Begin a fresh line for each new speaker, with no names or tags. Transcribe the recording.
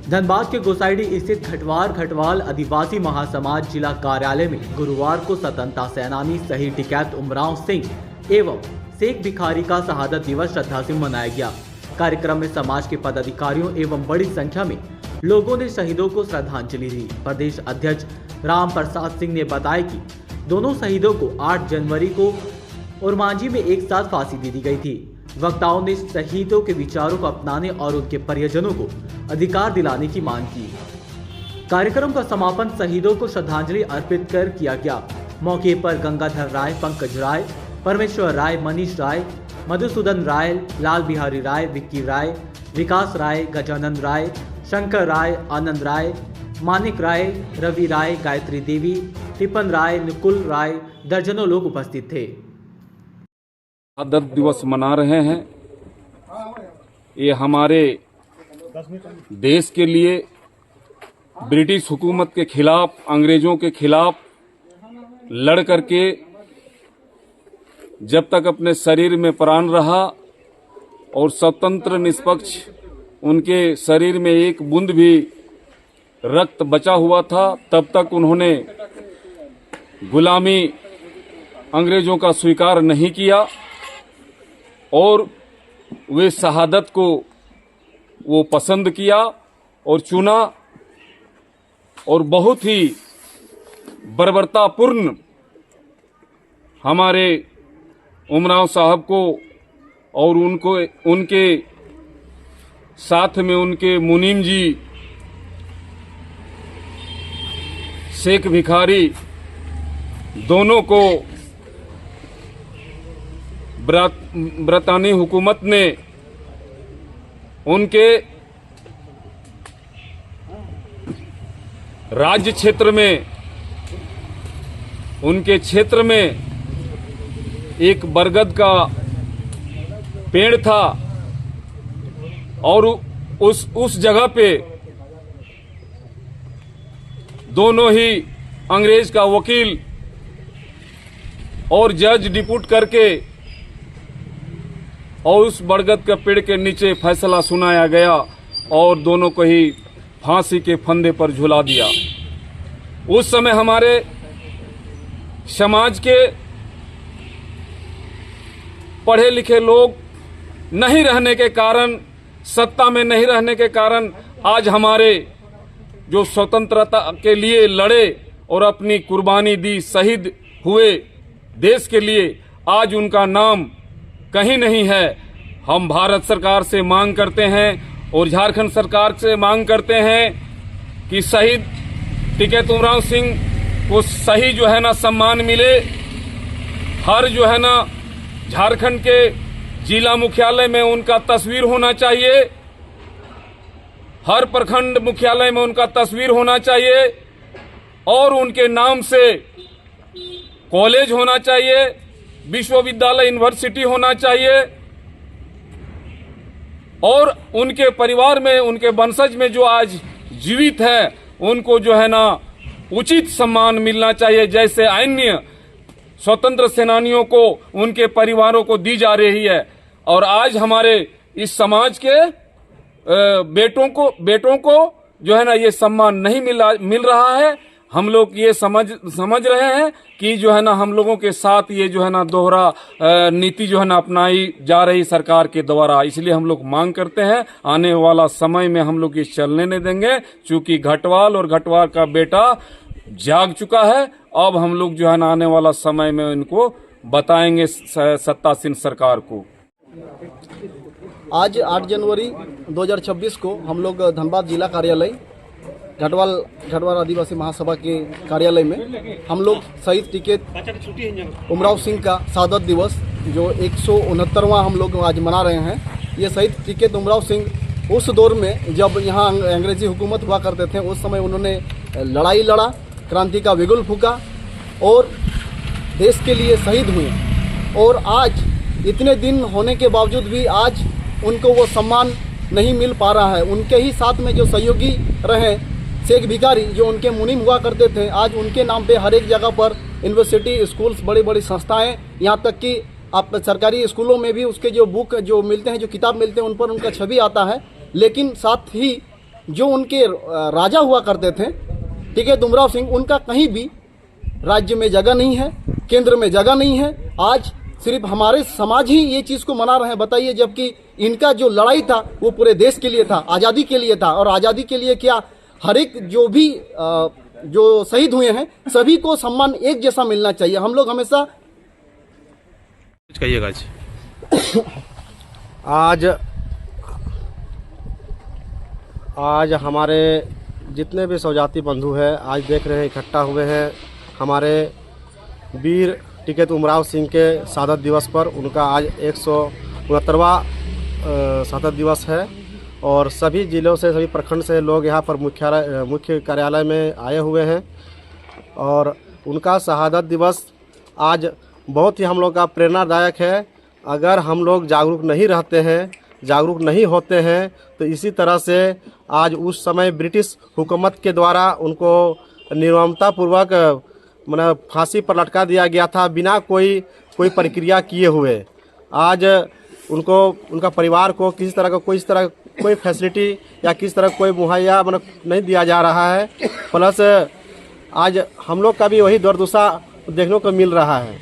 धनबाद के गोसाइडी स्थित घटवाल आदिवासी महासमाज जिला कार्यालय में गुरुवार को स्वतंत्रता सेनानी शहीद टिकैत उमराव सिंह एवं शेख भिखारी का शहादत दिवस श्रद्धा से मनाया गया। कार्यक्रम में समाज के पदाधिकारियों एवं बड़ी संख्या में लोगों ने शहीदों को श्रद्धांजलि दी। प्रदेश अध्यक्ष राम प्रसाद सिंह ने बताया कि दोनों शहीदों को 8 जनवरी को ओरमांझी में एक साथ फांसी दे दी गई थी। वक्ताओं ने शहीदों के विचारों को अपनाने और उनके परिजनों को अधिकार दिलाने की मांग की। कार्यक्रम का समापन शहीदों को श्रद्धांजलि अर्पित कर किया गया। मौके पर गंगाधर राय, पंकज राय, परमेश्वर राय, मनीष राय, मधुसूदन राय, लाल बिहारी राय, विक्की राय, विकास राय, गजानंद राय, शंकर राय, आनंद राय, मानिक राय, रवि राय, गायत्री देवी, टिपन राय, निकुल राय, दर्जनों लोग उपस्थित थे।
शहादत दिवस मना रहे हैं। ये हमारे देश के लिए ब्रिटिश हुकूमत के खिलाफ, अंग्रेजों के खिलाफ लड़ करके जब तक अपने शरीर में प्राण रहा और स्वतंत्र निष्पक्ष उनके शरीर में एक बूंद भी रक्त बचा हुआ था, तब तक उन्होंने गुलामी अंग्रेजों का स्वीकार नहीं किया और वे शहादत को वो पसंद किया और चुना और बहुत ही बर्बरतापूर्ण हमारे उमराव साहब को और उनके साथ में उनके मुनीम जी शेख भिखारी दोनों को ब्रितानी हुकूमत ने उनके राज्य क्षेत्र में, उनके क्षेत्र में एक बरगद का पेड़ था और उस जगह पे दोनों ही अंग्रेज का वकील और जज डिप्यूट करके और उस बरगद के पेड़ के नीचे फैसला सुनाया गया और दोनों को ही फांसी के फंदे पर झुला दिया। उस समय हमारे समाज के पढ़े लिखे लोग नहीं रहने के कारण, सत्ता में नहीं रहने के कारण आज हमारे जो स्वतंत्रता के लिए लड़े और अपनी कुर्बानी दी, शहीद हुए देश के लिए, आज उनका नाम कहीं नहीं है। हम भारत सरकार से मांग करते हैं और झारखंड सरकार से मांग करते हैं कि शहीद टिकैत उमराव सिंह को सही जो है ना सम्मान मिले। हर जो है ना झारखंड के जिला मुख्यालय में उनका तस्वीर होना चाहिए, हर प्रखंड मुख्यालय में उनका तस्वीर होना चाहिए और उनके नाम से कॉलेज होना चाहिए, विश्वविद्यालय, यूनिवर्सिटी होना चाहिए और उनके परिवार में, उनके वंशज में जो आज जीवित है उनको जो है ना उचित सम्मान मिलना चाहिए, जैसे अन्य स्वतंत्र सेनानियों को उनके परिवारों को दी जा रही है। और आज हमारे इस समाज के बेटों को जो है ना ये सम्मान नहीं मिल रहा है। हम लोग ये समझ रहे हैं कि जो है ना हम लोगों के साथ ये जो है ना दोहरा नीति जो है ना अपनाई जा रही सरकार के द्वारा। इसलिए हम लोग मांग करते हैं आने वाला समय में हम लोग ये चलने नहीं देंगे, क्योंकि घटवाल और घटवाल का बेटा जाग चुका है। अब हम लोग जो है ना आने वाला समय में इनको बताएंगे सत्तासीन सरकार को।
आज 8 जनवरी 2026 को हम लोग धनबाद जिला कार्यालय घटवाल आदिवासी महासभा के कार्यालय में हम लोग शहीद टिकैत उमराव सिंह का शहादत दिवस जो 169वां हम लोग आज मना रहे हैं। ये शहीद टिकैत उमराव सिंह उस दौर में जब यहाँ अंग्रेजी हुकूमत हुआ करते थे, उस समय उन्होंने लड़ाई लड़ा, क्रांति का बिगुल फूका और देश के लिए शहीद हुए। और आज इतने दिन होने के बावजूद भी आज उनको वो सम्मान नहीं मिल पा रहा है। उनके ही साथ में जो सहयोगी रहे शेख भिखारी, जो उनके मुनीम हुआ करते थे, आज उनके नाम पे हर एक जगह पर यूनिवर्सिटी, स्कूल्स, बड़ी बड़ी संस्थाएं, यहाँ तक कि आप सरकारी स्कूलों में भी उसके जो बुक जो मिलते हैं, जो किताब मिलते हैं, उन पर उनका छवि आता है। लेकिन साथ ही जो उनके राजा हुआ करते थे टिकैत उमराव सिंह, उनका कहीं भी राज्य में जगह नहीं है, केंद्र में जगह नहीं है। आज सिर्फ हमारे समाज ही ये चीज़ को मना रहे हैं, बताइए, जबकि इनका जो लड़ाई था वो पूरे देश के लिए था, आज़ादी के लिए था। और आज़ादी के लिए क्या, हर एक जो भी जो शहीद हुए हैं सभी को सम्मान एक जैसा मिलना चाहिए। हम लोग हमेशा
कहिएगा आज हमारे जितने भी स्वजाति बंधु हैं आज देख रहे हैं इकट्ठा हुए हैं हमारे वीर टिकैत उमराव सिंह के शहादत दिवस पर। उनका आज 169वां शहादत दिवस है और सभी जिलों से, सभी प्रखंड से लोग यहाँ पर मुख्य कार्यालय में आए हुए हैं। और उनका शहादत दिवस आज बहुत ही हम लोग का प्रेरणादायक है। अगर हम लोग जागरूक नहीं रहते हैं, जागरूक नहीं होते हैं, तो इसी तरह से आज उस समय ब्रिटिश हुकूमत के द्वारा उनको निर्ममतापूर्वक मतलब फांसी पर लटका दिया गया था बिना कोई प्रक्रिया किए हुए। आज उनको, उनका परिवार को किसी तरह का कोई फैसिलिटी या किसी तरह कोई मुहैया मतलब नहीं दिया जा रहा है। प्लस आज हम लोग का भी वही दुर्दशा देखने को मिल रहा है।